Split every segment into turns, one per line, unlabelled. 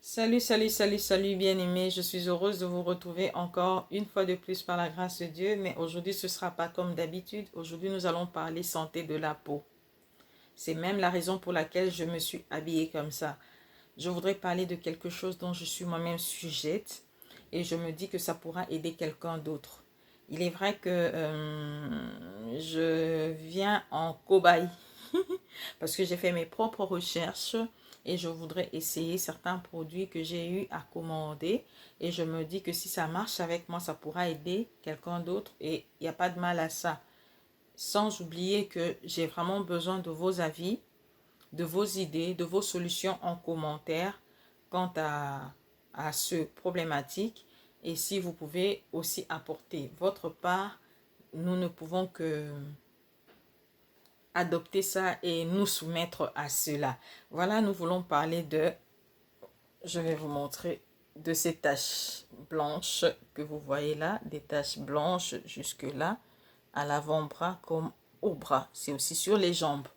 Salut, salut, salut, salut bien-aimés. Je suis heureuse de vous retrouver encore une fois de plus par la grâce de Dieu. Mais aujourd'hui, ce ne sera pas comme d'habitude. Aujourd'hui, nous allons parler santé de la peau. C'est même la raison pour laquelle je me suis habillée comme ça. Je voudrais parler de quelque chose dont je suis moi-même sujette et je me dis que ça pourra aider quelqu'un d'autre. Il est vrai que je viens en cobaye parce que j'ai fait mes propres recherches et je voudrais essayer certains produits que j'ai eu à commander et je me dis que si ça marche avec moi, ça pourra aider quelqu'un d'autre et il n'y a pas de mal à ça. Sans oublier que j'ai vraiment besoin de vos avis, de vos idées, de vos solutions en commentaire quant à ce problématique. Et si vous pouvez aussi apporter votre part, nous ne pouvons que adopter ça et nous soumettre à cela. Voilà, nous voulons parler de, je vais vous montrer, de ces taches blanches que vous voyez là, des taches blanches jusque là, à l'avant-bras comme au bras. C'est aussi sur les jambes.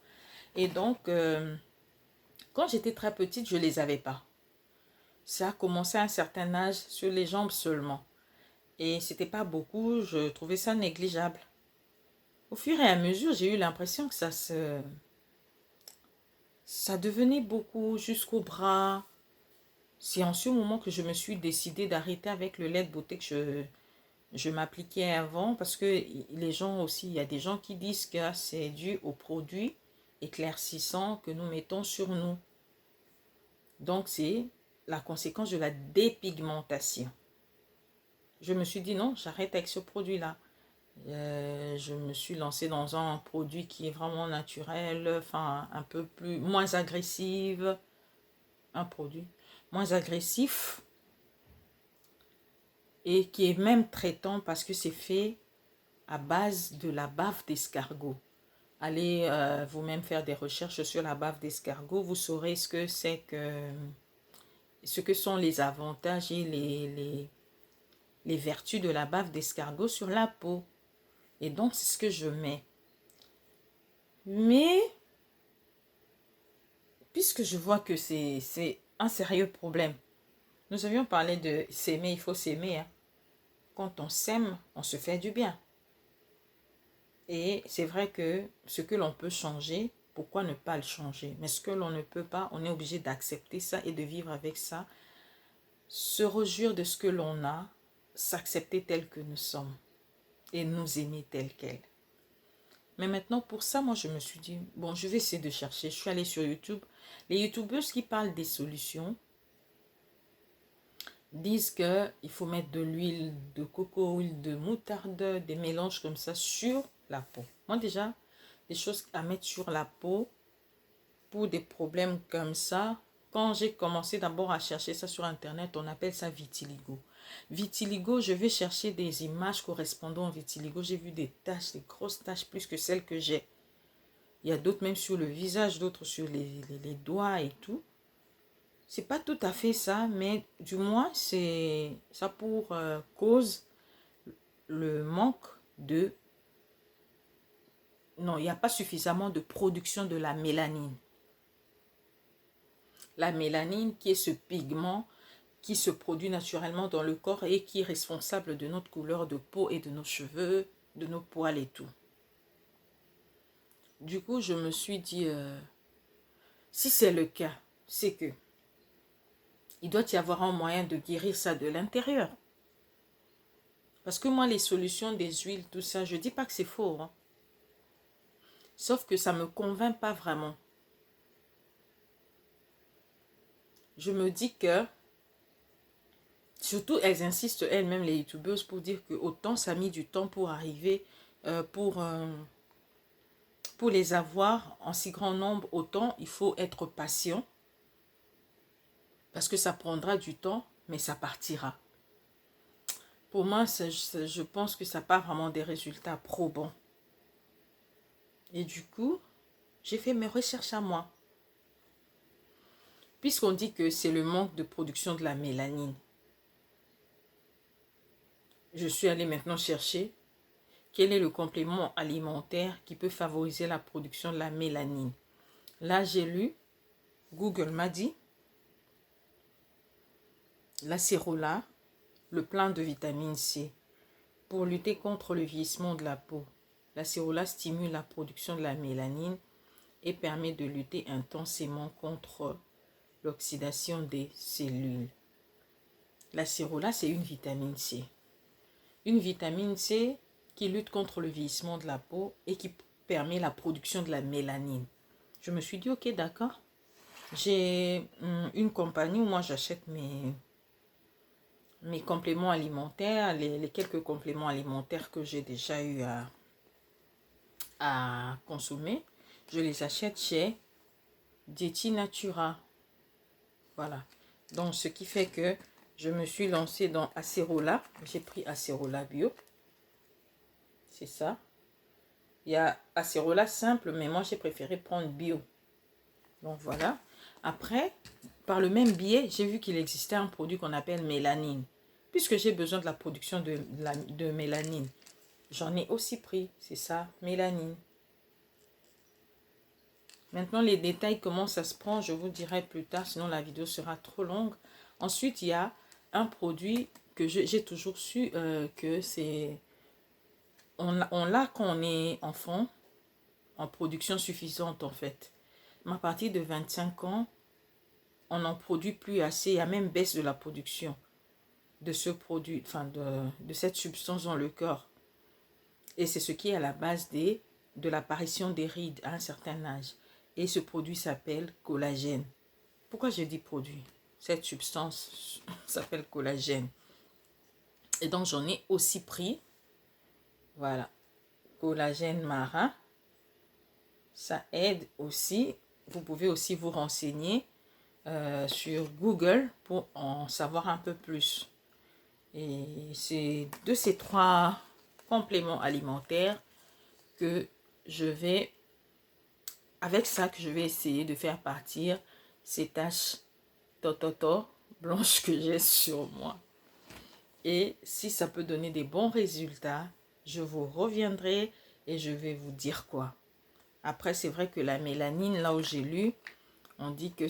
Et donc, quand j'étais très petite, je ne les avais pas. Ça a commencé à un certain âge sur les jambes seulement. Et c'était pas beaucoup, je trouvais ça négligeable. Au fur et à mesure, j'ai eu l'impression que ça devenait beaucoup jusqu'au bras. C'est en ce moment que je me suis décidée d'arrêter avec le lait de beauté que je m'appliquais avant parce que les gens aussi, il y a des gens qui disent que c'est dû aux produits éclaircissants que nous mettons sur nous. Donc c'est la conséquence de la dépigmentation. Je me suis dit non, j'arrête avec ce produit-là. Je me suis lancée dans un produit qui est vraiment naturel, enfin un peu plus, moins agressif, un produit moins agressif et qui est même traitant parce que c'est fait à base de la bave d'escargot. Allez vous-même faire des recherches sur la bave d'escargot, vous saurez ce que c'est que ce que sont les avantages et les vertus de la bave d'escargot sur la peau. Et donc, c'est ce que je mets. Mais, puisque je vois que c'est un sérieux problème, nous avions parlé de s'aimer, il faut s'aimer. Hein. Quand on s'aime, on se fait du bien. Et c'est vrai que ce que l'on peut changer, pourquoi ne pas le changer? Mais ce que l'on ne peut pas, on est obligé d'accepter ça et de vivre avec ça. Se réjouir de ce que l'on a, s'accepter tel que nous sommes et nous aimer tel quel. Mais maintenant, pour ça, moi, je me suis dit, bon, je vais essayer de chercher. Je suis allée sur YouTube. Les YouTubeuses qui parlent des solutions disent qu'il faut mettre de l'huile de coco, huile de moutarde, des mélanges comme ça sur la peau. Moi, déjà, des choses à mettre sur la peau pour des problèmes comme ça. Quand j'ai commencé d'abord à chercher ça sur Internet, on appelle ça vitiligo. Vitiligo, je vais chercher des images correspondant au vitiligo. J'ai vu des taches, des grosses taches plus que celles que j'ai. Il y a d'autres même sur le visage, d'autres sur les doigts et tout. C'est pas tout à fait ça, mais du moins, c'est ça pour cause le manque de... Non, il n'y a pas suffisamment de production de la mélanine. La mélanine qui est ce pigment qui se produit naturellement dans le corps et qui est responsable de notre couleur de peau et de nos cheveux, de nos poils et tout. Du coup, je me suis dit, si c'est le cas, c'est que il doit y avoir un moyen de guérir ça de l'intérieur. Parce que moi, les solutions des huiles, tout ça, je ne dis pas que c'est faux. Hein. Sauf que ça ne me convainc pas vraiment. Je me dis que, surtout elles insistent elles-mêmes, les youtubeuses, pour dire que autant ça a mis du temps pour arriver, pour les avoir en si grand nombre, autant il faut être patient. Parce que ça prendra du temps, mais ça partira. Pour moi, je pense que ça n'a pas vraiment des résultats probants. Et du coup, j'ai fait mes recherches à moi. Puisqu'on dit que c'est le manque de production de la mélanine. Je suis allée maintenant chercher quel est le complément alimentaire qui peut favoriser la production de la mélanine. Là, j'ai lu, Google m'a dit l'acérola, le plein de vitamine C. Pour lutter contre le vieillissement de la peau, l'acérola stimule la production de la mélanine et permet de lutter intensément contre l'oxydation des cellules. L'acérola, c'est une vitamine C. Une vitamine C qui lutte contre le vieillissement de la peau et qui permet la production de la mélanine. Je me suis dit, ok, d'accord. J'ai une compagnie où moi j'achète mes compléments alimentaires, les quelques compléments alimentaires que j'ai déjà eu à consommer. Je les achète chez Dieti Natura. Voilà. Donc, ce qui fait que je me suis lancée dans Acerola. J'ai pris Acerola Bio. C'est ça. Il y a Acerola simple, mais moi, j'ai préféré prendre Bio. Donc, voilà. Après, par le même biais, j'ai vu qu'il existait un produit qu'on appelle mélanine. Puisque j'ai besoin de la production de mélanine, j'en ai aussi pris. C'est ça, mélanine. Maintenant, les détails, comment ça se prend, je vous dirai plus tard, sinon la vidéo sera trop longue. Ensuite, il y a un produit que j'ai toujours su que c'est... On l'a quand on est enfant, en production suffisante en fait. Mais à partir de 25 ans, on n'en produit plus assez. Il y a même baisse de la production de ce produit, enfin de cette substance dans le corps. Et c'est ce qui est à la base de l'apparition des rides à un certain âge. Et ce produit s'appelle collagène. Pourquoi je dis produit? Cette substance s'appelle collagène. Et donc, j'en ai aussi pris. Voilà. Collagène marin. Ça aide aussi. Vous pouvez aussi vous renseigner sur Google pour en savoir un peu plus. Et c'est de ces 3 compléments alimentaires que je vais... Avec ça que je vais essayer de faire partir ces taches blanches que j'ai sur moi. Et si ça peut donner des bons résultats, je vous reviendrai et je vais vous dire quoi. Après, c'est vrai que la mélanine, là où j'ai lu, on dit que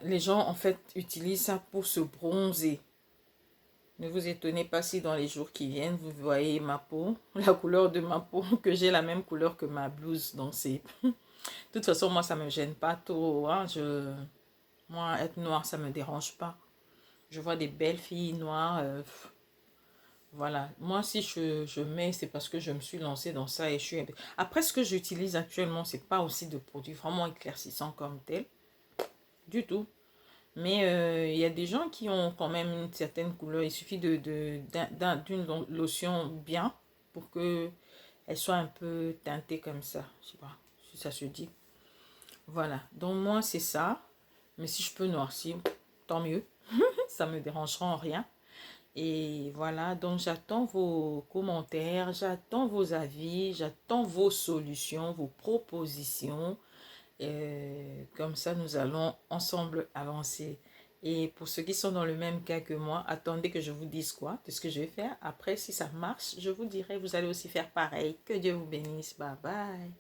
les gens en fait utilisent ça pour se bronzer. Ne vous étonnez pas si dans les jours qui viennent, vous voyez ma peau, la couleur de ma peau, que j'ai la même couleur que ma blouse. Donc c'est... De toute façon, moi, ça ne me gêne pas trop. Hein. Moi, être noire, ça ne me dérange pas. Je vois des belles filles noires. Voilà. Moi, si je mets, c'est parce que je me suis lancée dans ça. Et je suis... Après, ce que j'utilise actuellement, c'est pas aussi de produits vraiment éclaircissants comme tel. Du tout. Mais il y a des gens qui ont quand même une certaine couleur. Il suffit d'une lotion bien pour qu'elle soit un peu teintée comme ça. Je sais pas si ça se dit. Voilà. Donc moi, c'est ça. Mais si je peux noircir, tant mieux. Ça me dérangera en rien. Et voilà. Donc j'attends vos commentaires. J'attends vos avis. J'attends vos solutions, vos propositions. Comme ça, nous allons ensemble avancer. Et pour ceux qui sont dans le même cas que moi, attendez que je vous dise quoi, de ce que je vais faire. Après, si ça marche, je vous dirai, vous allez aussi faire pareil. Que Dieu vous bénisse. Bye bye.